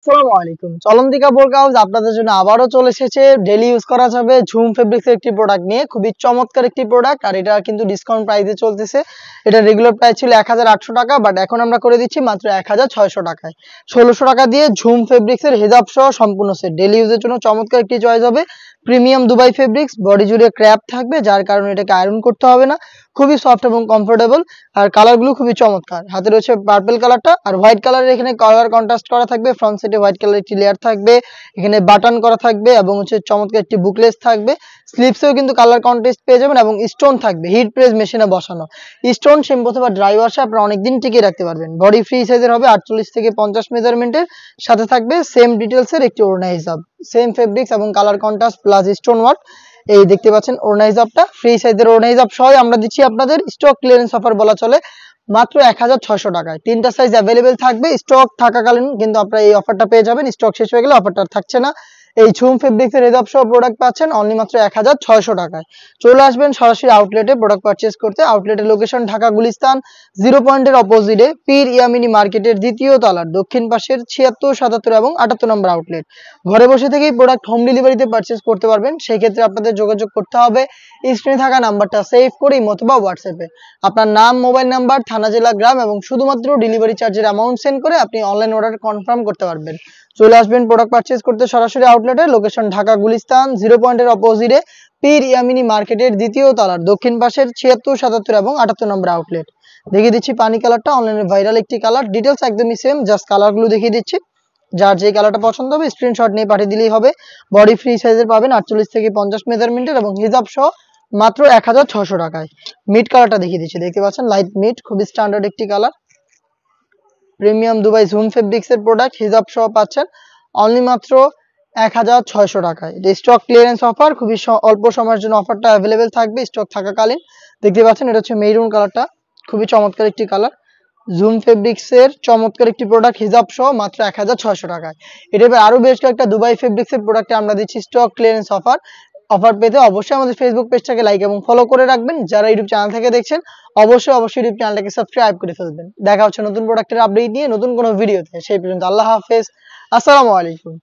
আসসালামু আলাইকুম। চলন্তিকা বোরকা হাউস আপনাদের জন্য আবারও চলে এসেছে ডেইলি ইউজ করা যাবে ঝুম ফেব্রিক্স এর একটি প্রোডাক্ট নিয়ে। খুবই চমৎকার একটি প্রোডাক্ট, আর এটা কিন্তু ডিসকাউন্ট প্রাইসে চলতেছে। এটা রেগুলার প্রাইস ছিল ১৮০০ টাকা, বাট এখন আমরা করে দিচ্ছি মাত্র ১৬০০ টাকায়। ১৬০০ টাকা দিয়ে ঝুম ফেব্রিক্স এর হেজাব সহ সম্পূর্ণ সেট ডেইলি ইউজের জন্য চমৎকার একটি চয়েস হবে। প্রিমিয়াম দুবাই ফেব্রিক্স, বডি জুড়ে ক্র্যাপ থাকবে, যার কারণে এটাকে আয়রন করতে হবে না। খুবই সফট এবং কমফোর্টেবল, আর কালারগুলো খুবই চমৎকার। হাতে রয়েছে পার্পল কালারটা, আর হোয়াইট কালারের এখানে কালার কন্ট্রাস্ট করা থাকবে। ফ্রন্ট সাইডে হোয়াইট কালার একটি লেয়ার থাকবে, এখানে বাটন করা থাকবে এবং চমৎকার একটি বুকলেস থাকবে। স্লিপসেও কিন্তু কালার কন্ট্রাস্ট পেয়ে যাবেন এবং স্টোন থাকবে হিট প্রেস মেশিনে বসানো। স্টোন শ্যাম্পু অথবা ড্রাই ওয়াশে আপনারা অনেকদিন টিকিয়ে রাখতে পারবেন। বডি ফ্রি সাইজের হবে ৪৮ থেকে ৫০ মেজারমেন্টের, সাথে থাকবে সেম ডিটেলসের একটি ওড়না হিসাব, সেম ফেব্রিক্স এবং colour contrast plus stone work. এই দেখতে পাচ্ছেন ওড়না হিসাবটা, ফ্রি সাইজের ওড়না হিসাব সহ আমরা দিচ্ছি আপনাদের স্টক ক্লিয়ারেন্স অফার বলা চলে মাত্র ১৬০০ টাকায়। ৩টা সাইজ অ্যাভেলেবেল থাকবে স্টক থাকাকালীন, কিন্তু আপনারা এই অফারটা পেয়ে যাবেন। স্টক শেষ হয়ে গেলে অফারটা থাকছে না। এই ঝুম ফেব্রিক্স এর হেজাব সহ প্রোডাক্ট পাচ্ছেন অনলি মাত্র ১৬০০ টাকায়। চলে আসবেন সরাসরি আউটলেটে প্রোডাক্ট পারচেজ করতে। আউটলেটের লোকেশন ঢাকা গুলিস্তান 0 পয়েন্টের অপোজিটে পীর ইয়ামিনী মার্কেটের দ্বিতীয় তলার দক্ষিণ পাশের ৭৬, ৭৭ এবং ৭৮ নম্বর আউটলেট। ঘরে বসে থেকেই প্রোডাক্ট হোম ডেলিভারিতে পারচেজ করতে পারবেন। সেই ক্ষেত্রে আপনাদের যোগাযোগ করতে হবে স্ক্রিনে থাকা নাম্বারটা সেভ করে অথবা হোয়াটসঅ্যাপে আপনার নাম, মোবাইল নাম্বার, থানা, জেলা, গ্রাম এবং শুধুমাত্র ডেলিভারি চার্জের অ্যামাউন্ট সেন্ড করে আপনি অনলাইন অর্ডার কনফার্ম করতে পারবেন। চলে আসবেন প্রোডাক্ট পারচেজ করতে সরাসরি আউটলেটে। লোকেশন ঢাকা গুলিস্তান 0 পয়েন্টের অপোজিটে পীর ইয়ামিনী মার্কেটের দ্বিতীয় তলার দক্ষিণ পাশের ৭৬, ৭৭ এবং ৭৮ নম্বর আউটলেট। দেখিয়ে দিচ্ছি পানি কালারটা, অনলাইনে ভাইরাল একটি কালার। ডিটেলস একদমই সেম, জাস্ট কালারগুলো দেখিয়ে দিচ্ছি। যার যে কালারটা পছন্দ হবে স্ক্রিনশট নিয়ে পাঠিয়ে দিলেই হবে। বডি ফ্রি সাইজের পাবেন ৪৮ থেকে ৫০ মেজারমেন্টের এবং হিজাব সহ মাত্র ১৬০০ টাকায়। মিড কালারটা দেখিয়ে দিচ্ছি, দেখতে পাচ্ছেন লাইট মিড, খুবই স্ট্যান্ডার্ড একটি কালার। প্রিমিয়াম দুবাই ঝুম ফেব্রিক্স এর প্রোডাক্ট হিজাব সহ পাচ্ছেন অনলি মাত্র ১৬০০ টাকায়। এটা স্টক ক্লিয়ারেন্স অফার, খুবই অল্প সময়ের জন্য অফারটা অ্যাভেলেবেল থাকবে স্টক থাকাকালীন। দেখতে পাচ্ছেন এটা হচ্ছে মেরুন কালারটা, খুবই চমৎকার একটি কালার। ঝুম ফেব্রিক্স এর চমৎকার একটি প্রোডাক্ট হিজাব সহ মাত্র ১৬০০ টাকায়। এটা আরো বেশ কয়েকটা দুবাই ফেব্রিক্স এর প্রোডাক্টে আমরা দিচ্ছি স্টক ক্লিয়ারেন্স অফার। অফার পেতে অবশ্যই আমাদের ফেসবুক পেজটাকে লাইক এবং ফলো করে রাখবেন। যারা ইউটিউব চ্যানেল থেকে দেখছেন অবশ্যই ইউটিউব চ্যানেলটাকে সাবস্ক্রাইব করে ফেলবেন। দেখা হচ্ছে নতুন প্রোডাক্টের আপডেট নিয়ে নতুন কোনো ভিডিওতে। সেই পর্যন্ত আল্লাহ হাফেজ, আসসালামু আলাইকুম।